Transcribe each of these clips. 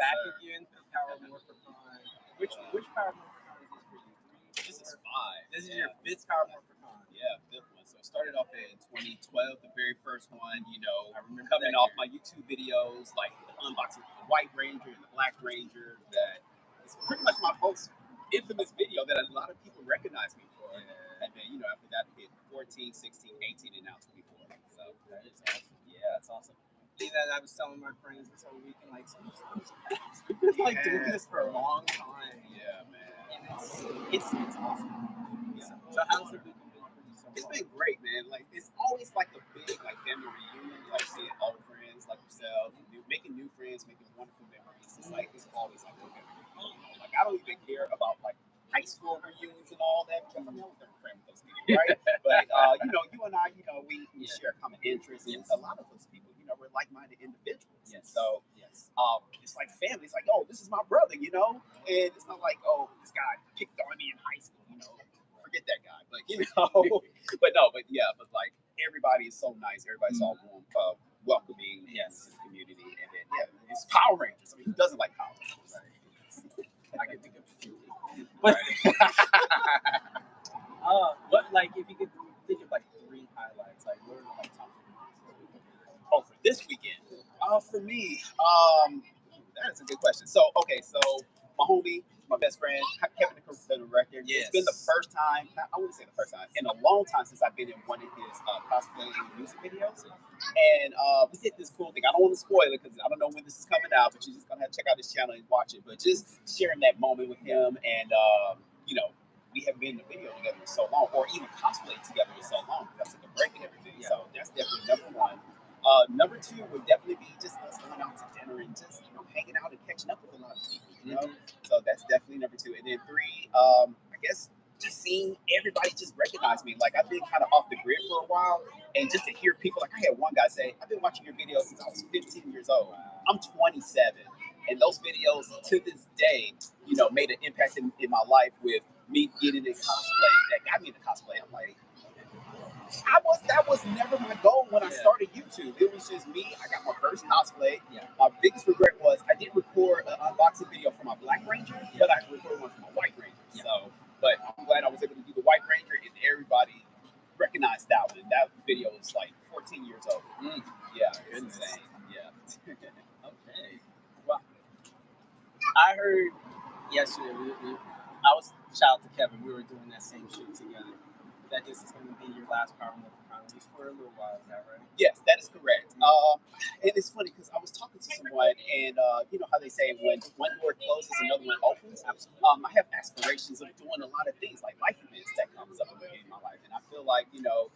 back again for Power Morphicon. Which Power Morphicon is this for you? This is 5. This is your 5th Power Morphicon. Yeah, 5th one. So I started off in 2012, the very first one. You know, I remember coming off my YouTube videos, like the unboxing of the White Ranger and the Black Ranger. That is pretty much my most infamous video that a lot of people recognize me for. Yeah. And then, you know, after that, I hit 14, 16, 18, and now 24. So that is awesome. Yeah, that's awesome. That I was telling my friends this whole weekend, like, we've been like doing this for a long time. Yeah, man. And it's awesome. Yeah. So how's the weekend been for you so far? It's been great, man. Like, it's always like a big like family reunion, like seeing old friends like yourself, making new friends, making wonderful memories. It's like it's always like a family reunion. You know? Like I don't even care about like high school reunions and all that because I mean I was never friends with those people, right? But you know, you and I, you know, we share common interests, and a lot of those people, you know, we're like-minded individuals. Yes. So it's like family. It's like, oh, this is my brother, you know, and it's not like, oh, this guy picked on me in high school, you know. Forget that guy, but you know, but like everybody is so nice. Everybody's all warm, welcoming, in this community, and then it's Power Rangers. I mean, who doesn't like Power Rangers? Right? I can think of a few. But what, like, if you could think of like 3 highlights, like what are the like top 3? Oh, for this weekend? For me, that is a good question. So my homie, my best friend, Kevin the Record. Yes. It's been the first time, I wouldn't say the first time, in a long time since I've been in one of his cosplay music videos. And we did this cool thing. I don't want to spoil it because I don't know when this is coming out, but you're just going to have to check out his channel and watch it. But just sharing that moment with him and, you know, we haven't been in a video together in so long, or even cosplaying together in so long because I took a break and everything. Yeah. So that's definitely number 1. Number 2 would definitely be just us going out to dinner and just, you know, hanging out and catching up with a lot of people, you know? So that's definitely number 2. And then 3, I guess just seeing everybody just recognize me. Like, I've been kind of off the grid for a while, and just to hear people, like I had one guy say, I've been watching your videos since I was 15 years old. I'm 27. And those videos, to this day, you know, made an impact in my life with me getting in cosplay. That got me into cosplay. I'm like, that was never my goal when I started YouTube. It was just me. I got my first cosplay. My biggest regret was I didn't record an unboxing video for my Black Ranger, but I recorded one for my White Ranger. So, but I'm glad I was able to do the White Ranger, and everybody recognized that one. That video was like 14 years old. Yeah, it's insane. Yeah. Okay. Well, I heard yesterday. I was shout out to Kevin. We were doing that same shoot together. That this is going to be your last Power Morphicon, at least for a little while. Is that right? Yes, that is correct. And it's funny because I was talking to someone, and you know how they say when one door closes, another one opens. I have aspirations of doing a lot of things, like life events that comes up in my life, and I feel like, you know,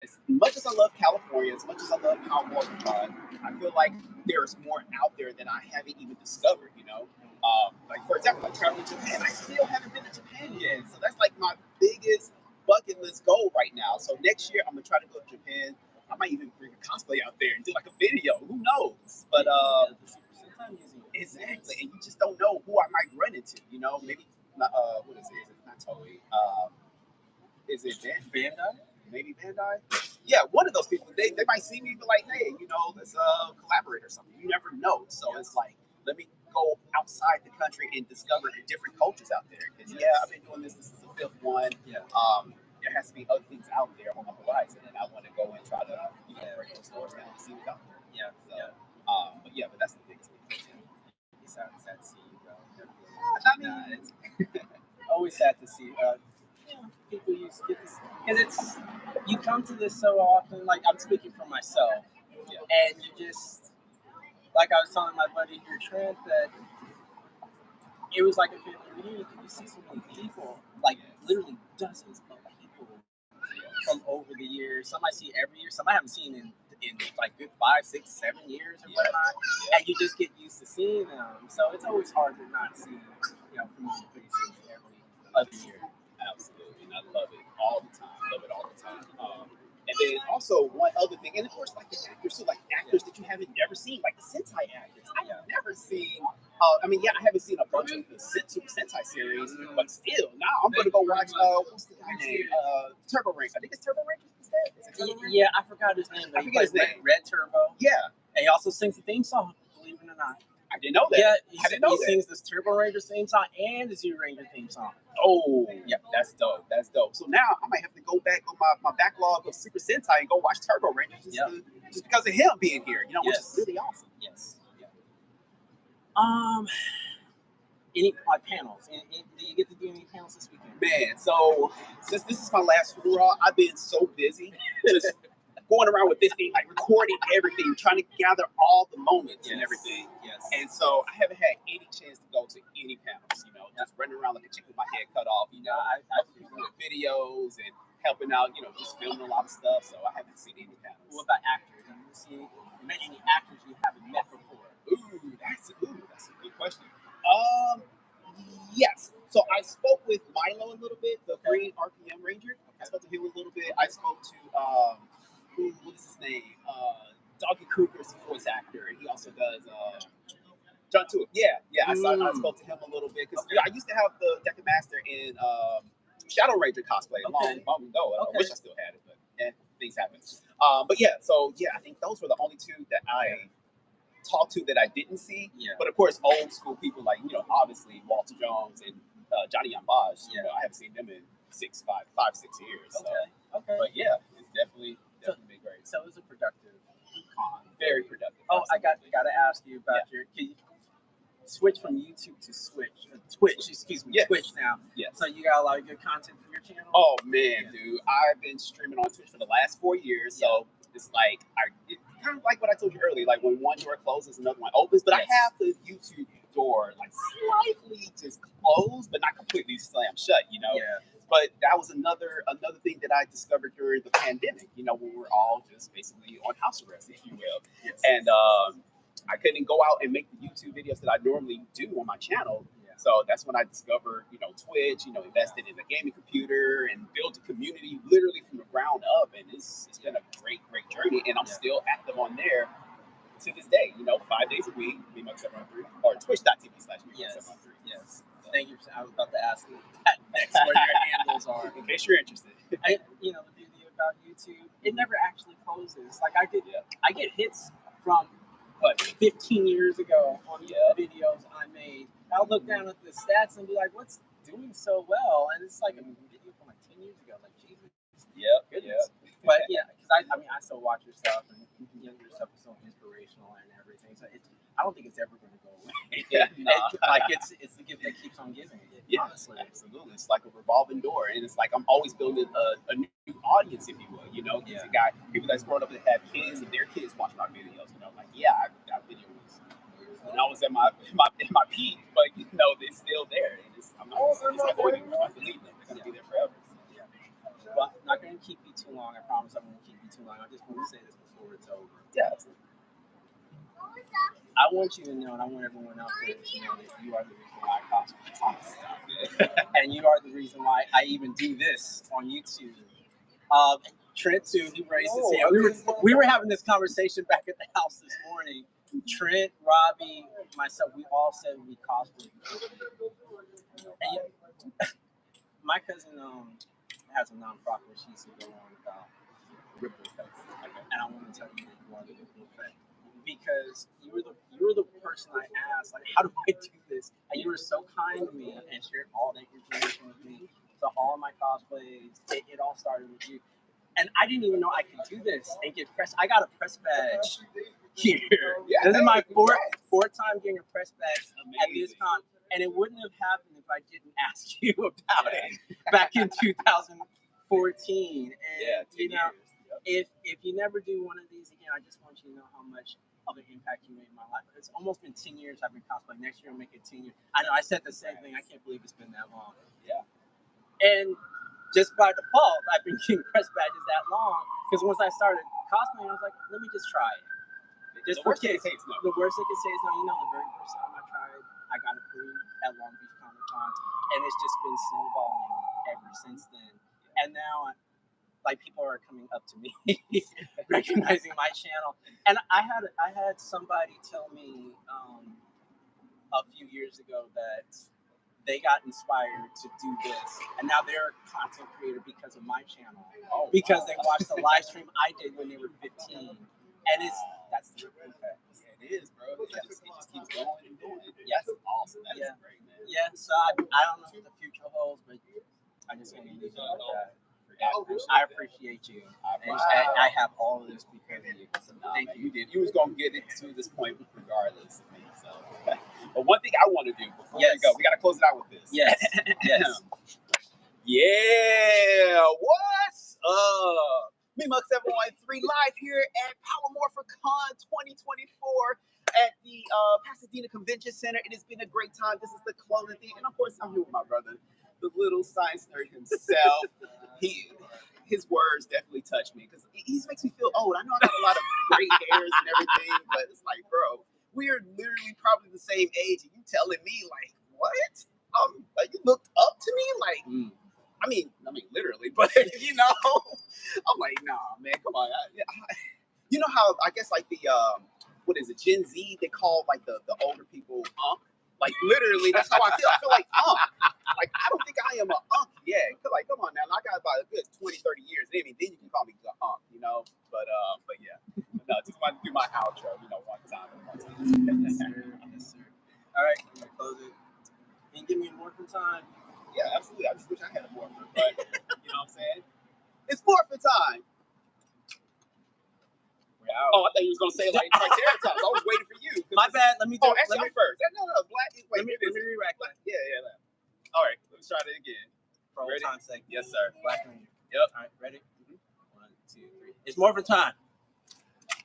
as much as I love California, as much as I love Power Morphicon, I feel like there's more out there that I haven't even discovered. You know, like for example, like traveling to Japan, I still haven't been to Japan yet, so that's like my biggest bucket list goal right now. So next year I'm gonna try to go to Japan. I might even bring a cosplay out there and do like a video. Who knows? But exactly, and you just don't know who I might run into. You know, maybe what is it? Is it not Toei? Is it Bandai? Maybe Bandai? Yeah, one of those people. They might see me and be like, hey, you know, let's collaborate or something. You never know. So it's like, let me go outside the country and discover the different cultures out there. Because I've been doing this. This is the 5th one. There has to be other things out there on the horizon, and I want to go and try to, you know, break those doors down and see what's out there. But that's the biggest thing. It's sad to see you go. I mean, it's always sad to see. People used to get this because you come to this so often. Like, I'm speaking for myself, and you just, like I was telling my buddy here, Trent, that it was like a family reunion. You see so many people, like literally dozens of people from over the years. Some I see every year, some I haven't seen in like good 5, 6, 7 years or whatnot. And you just get used to seeing them. So it's always hard to not see, you know, familiar faces every other year. Absolutely, and I love it all the time. And then also one other thing, and of course, like the actors too, like actors that you haven't never seen, like the Sentai actors. I have never seen. I mean, I haven't seen a bunch of the Sentai series, but still, now I'm gonna go watch. What's the guy name? Turbo Ranger. I think it's Turbo Ranger. Yeah, I forgot his name. But I forget his name. Red Turbo. Yeah, and he also sings the theme song. Believe it or not. I didn't know that. Yeah, I didn't know he that. sings this Turbo Ranger theme song and the Zero Ranger theme song. Oh, yeah, that's dope. That's dope. So now I might have to go back on my backlog of Super Sentai and go watch Turbo Ranger just because of him being here, you know, which is really awesome. Yes. Yeah. Any panels? Do you get to do any panels this weekend? Man, so since this is my last hurrah, I've been so busy just going around with this thing, like recording everything, trying to gather all the moments and everything. Yes. And so I haven't had any chance to go to any panels, you know, just running around like a chicken with my head cut off, you know, with videos and helping out, you know, just filming a lot of stuff. So I haven't seen any panels. What about actors? Have you met any actors you haven't met before? That's a good question. Yes. So I spoke with Milo a little bit, the Green RPM Ranger. I spoke to him a little bit. I spoke to what is his name? Doggy Kruger's voice actor, and he also does John Tewett. Yeah. I spoke to him a little bit because I used to have the Deca Master in Shadow Ranger cosplay a long ago. I wish I still had it, but things happen. But yeah, I think those were the only two that I talked to that I didn't see. Yeah. But of course, old school people like, you know, obviously Walter Jones and Johnny Yambaj. You know, I haven't seen them in 5, 6 years. So. Okay. But yeah, it's definitely been great. So it was a productive con. Very productive. Oh, I got to ask you about your. Can you switch from YouTube to Twitch, excuse me, Twitch now. Yes. So you got a lot of good content for your channel? Oh, man, dude. I've been streaming on Twitch for the last 4 years. So it's like, kind of like what I told you earlier, like when one door closes, another one opens. But I have the YouTube door like slightly just closed, but not completely slammed shut, you know? Yeah. But that was another thing that I discovered during the pandemic, you know, when we're all just basically on house arrest, if you will. Yes. And I couldn't go out and make the YouTube videos that I normally do on my channel. Yeah. So that's when I discovered, you know, Twitch, you know, invested in a gaming computer and built a community literally from the ground up. And it's been a great journey. And I'm still active on there to this day, you know, 5 days a week, Meanmug713, or twitch.tv/Meanmug713. Yes. Thank you. I was about to ask that next where your handles are. In case you're interested. You know, the beauty about YouTube, it never actually closes. Like I get hits from 15 years ago on videos I made. I'll look down at the stats and be like, what's doing so well? And it's like a video from like 10 years ago. Like, Jesus. Goodness. But yeah, because I mean, I still watch your stuff, and your stuff is so inspirational and everything. So I don't think it's ever going to go away. Like it's the gift that keeps on giving. Honestly, absolutely. It's like a revolving door, and it's like I'm always building a new audience, if you will. You know, because you got people that's grown up that have kids and their kids watch my videos. You know, like that video was when I was at my peak, but you know, it's still there, and it's like going to leave them. They're going to be there forever. Well, I'm not going to keep you too long. I promise I won't keep you too long. I just want to say this before it's over. Yeah. I want you to know, and I want everyone out there to know that you are the reason why I cosplay. And you are the reason why I even do this on YouTube. Trent, too, he raised his hand. We were having this conversation back at the house this morning. Trent, Robbie, myself, we all said we cosplay. And my cousin has a nonprofit where she used to go on about ripple effects. And I want to tell you that you are the ripple effect. Because you were the person I asked, like, how do I do this? And you were so kind to me and shared all that information with me. So all of my cosplays, it all started with you. And I didn't even know I could do this and get press. I got a press badge here. Yeah, this is my fourth time getting a press badge at this con. And it wouldn't have happened if I didn't ask you about it back in 2014. And you know, if you never do one of these again, I just want you to know how much of an impact you made in my life. It's almost been 10 years I've been cosplaying. Next year I'll make it 10 years. I know I said the same thing. I can't believe it's been that long. Yeah. And just by default, I've been getting press badges that long because once I started cosplaying, I was like, let me just try it. Just for kids. The worst they could say is no. You know, the very first time I tried, I got approved at Long Beach Comic Con, and it's just been snowballing ever since then. And now, like, people are coming up to me, recognizing my channel. And I had somebody tell me a few years ago that they got inspired to do this, and now they're a content creator because of my channel. Because they watched the live stream I did when they were 15, and that's the ripple effect. It is, bro. It just keeps going I don't know what the future holds, but I just want to leave it like that. I appreciate you. I have all of this because of you. So thank you. You did. You was gonna get it to this point regardless of me. So, but one thing I want to do before we go, we gotta close it out with this. Yes. Yes. Yeah. What's up? Meanmug713 live here at Morphicon 2024 at the Pasadena Convention Center. It has been a great time. This is the clothing thing, and of course, I'm here with my brother, the little science nerd himself. His words definitely touch me because he makes me feel old. I know I got a lot of gray hairs and everything, but it's like, bro, we are literally probably the same age, and you telling me like, what? Like, you looked up to me, like. I mean, literally, but you know, I'm like, nah, man, come on. You know how I guess like the what is it, Gen Z? They call like the older people unk. Like literally, that's how I feel. I feel like unk. Like I don't think I am a unk yet. Like, come on now, I got about a good 20, 30 years. Maybe then you can call me the unk, you know. But yeah, no, just wanted to do my outro, you know, one time. Yes, sir. Yes, sir. All right, I'm gonna close it. Can you give me more time? Yeah, absolutely. I just wish I had a morphin, but you know what I'm saying? It's morphin time. Oh, I thought you was gonna say like Triceratops. I was waiting for you. My bad. Let me do it. Actually, I'm first. No, black. Wait, let me re-rack that. Yeah. All right, let's try it again. For old time's sake. Yes, sir. Black Ranger. Yep. All right, ready? 1, 2, 3. It's Morphin time.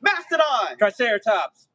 Mastodon. Triceratops.